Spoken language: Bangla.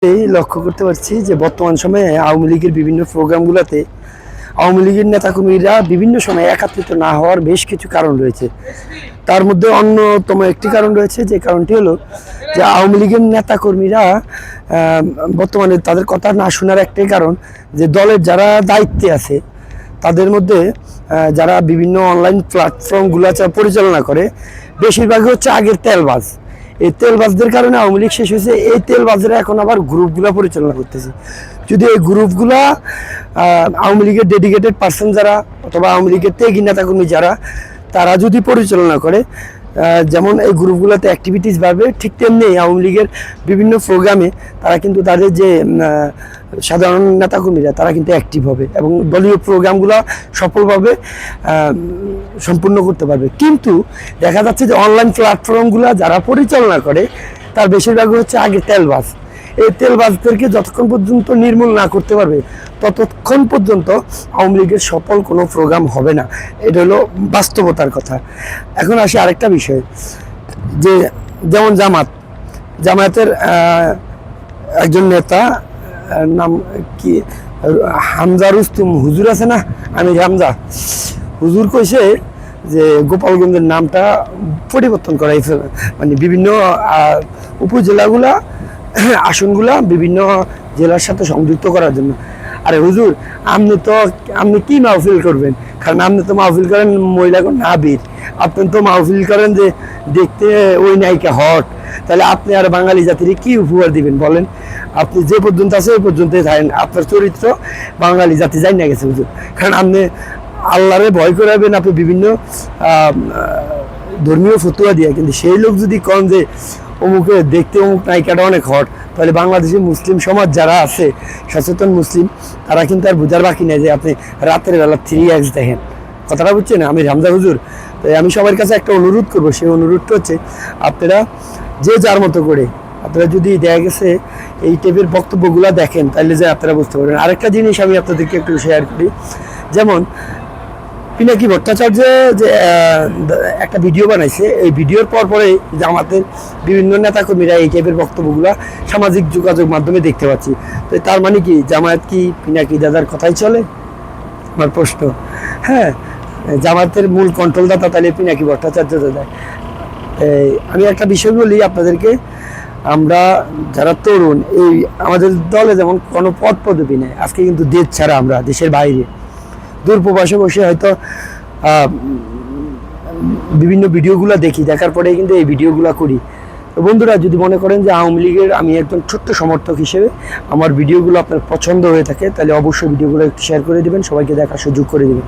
এই লক্ষ্য করতে পারছি যে বর্তমান সময়ে আওয়ামী লীগের বিভিন্ন প্রোগ্রামগুলোতে আওয়ামী লীগের নেতাকর্মীরা বিভিন্ন সময় একত্রিত না হওয়ার বেশ কিছু কারণ রয়েছে। তার মধ্যে অন্যতম একটি কারণ রয়েছে, যে কারণটি হলো যে আওয়ামী লীগের নেতাকর্মীরা বর্তমানে তাদের কথা না শোনার একটাই কারণ, যে দলের যারা দায়িত্বে আছে তাদের মধ্যে যারা বিভিন্ন অনলাইন প্ল্যাটফর্মগুলো পরিচালনা করে, বেশিরভাগই হচ্ছে আগের তেলবাজ। এই তেলবাজদের কারণে আওয়ামী লীগ শেষ হয়েছে। এই তেলবাজরা এখন আবার গ্রুপগুলো পরিচালনা করতেছে। যদি এই গ্রুপগুলা আওয়ামী লীগের ডেডিকেটেড পার্সন যারা, অথবা আওয়ামী লীগের ত্যাগী নেতাকর্মী যারা, তারা যদি পরিচালনা করে, যেমন এই গ্রুপগুলোতে অ্যাক্টিভিটিস বাড়বে, ঠিক তেমনি আওয়ামী লীগের বিভিন্ন প্রোগ্রামে তারা কিন্তু তাদের যে সাধারণ নেতাকর্মীরা তারা কিন্তু অ্যাক্টিভ হবে এবং দলীয় প্রোগ্রামগুলো সফলভাবে সম্পূর্ণ করতে পারবে। কিন্তু দেখা যাচ্ছে যে অনলাইন প্ল্যাটফর্মগুলো যারা পরিচালনা করে তার বেশিরভাগই হচ্ছে আগে তেলবাজ। এই তেলবাজদেরকে যতক্ষণ পর্যন্ত নির্মূল না করতে পারবে ততক্ষণ পর্যন্ত আওয়ামী লীগের সফল কোনো প্রোগ্রাম হবে না। এটা হলো বাস্তবতার কথা। এখন আসি আরেকটা বিষয়, যে যেমন জামায়াতের একজন নেতা, নাম কি, হামজা রুস্তুম হুজুর আছে না, আমির হামজা হুজুর কইছে যে গোপালগঞ্জের নামটা পরিবর্তন করা হয়েছে, মানে বিভিন্ন উপজেলাগুলা আসনগুলা বিভিন্ন জেলার সাথে সংযুক্ত করার জন্য। আরে হুজুর, আপনি কি মাহফিল করবেন? কারণ আপনি তো মাহফিল করেন মহিলাগণ নাবির, আপনি তো মাহফিল করেন যে দেখতে ওই নায়িকা হট, তাহলে আপনি আর বাঙালি জাতির কি উপহার দিবেন বলেন? আপনি যে পর্যন্ত আছে ওই পর্যন্তই থাকেন, আপনার চরিত্র বাঙালি জাতি যাই না গেছে হুজুর। কারণ আপনি আল্লাহরে ভয় করাবেন আপনি বিভিন্ন ধর্মীয় ফতুয়া দিয়ে, কিন্তু সেই লোক যদি কন যে অমুকে দেখতে অমুক নায়িকাটা অনেক হট, তাহলে বাংলাদেশের মুসলিম সমাজ যারা আছে, সচেতন মুসলিম, তারা কিন্তু আর বোঝার বাকি নেই যে আপনি রাতের বেলা 3x দেখেন। কথাটা বুঝছেন আমি হামজা হুজুর? তাই আমি সবার কাছে একটা অনুরোধ করবো, সেই অনুরোধটা হচ্ছে আপনারা যে যার মতো করে আপনারা যদি দেখা গেছে এই টাইপের বক্তব্যগুলো দেখেন, তাহলে যে আপনারা বুঝতে পারবেন। আরেকটা জিনিস আমি আপনাদেরকে একটু শেয়ার করি, যেমন পিনাকি ভট্টাচার্য যে একটা ভিডিও বানাইছে, এই ভিডিওর পরে আমাদের বিভিন্ন নেতাকর্মীরা এই টাইপের বক্তব্যগুলো সামাজিক যোগাযোগ মাধ্যমে দেখতে পাচ্ছি। তো তার মানে কি জামায়াত কি পিনাকি দাদার কথাই চলে? আমার প্রশ্ন। হ্যাঁ, জামায়াতের মূল কন্ট্রোলদাতা তাহলে পিনাকি ভট্টাচার্য দাদা। আমি একটা বিষয় বলি আপনাদেরকে, আমরা যারা তরুণ, এই আমাদের দলে যেমন কোনো পদ পদবি নেই, আজকে কিন্তু দেশ ছাড়া, আমরা দেশের বাইরে দূরপ্রবাসে বসে হয়তো বিভিন্ন ভিডিওগুলো দেখি, দেখার পরে কিন্তু এই ভিডিওগুলো করি। তো বন্ধুরা, যদি মনে করেন যে আওয়ামী লীগের আমি একজন ছোট্ট সমর্থক হিসেবে আমার ভিডিওগুলো আপনার পছন্দ হয়ে থাকে, তাহলে অবশ্যই ভিডিওগুলো একটু শেয়ার করে দেবেন, সবাইকে দেখার সুযোগ করে দেবেন।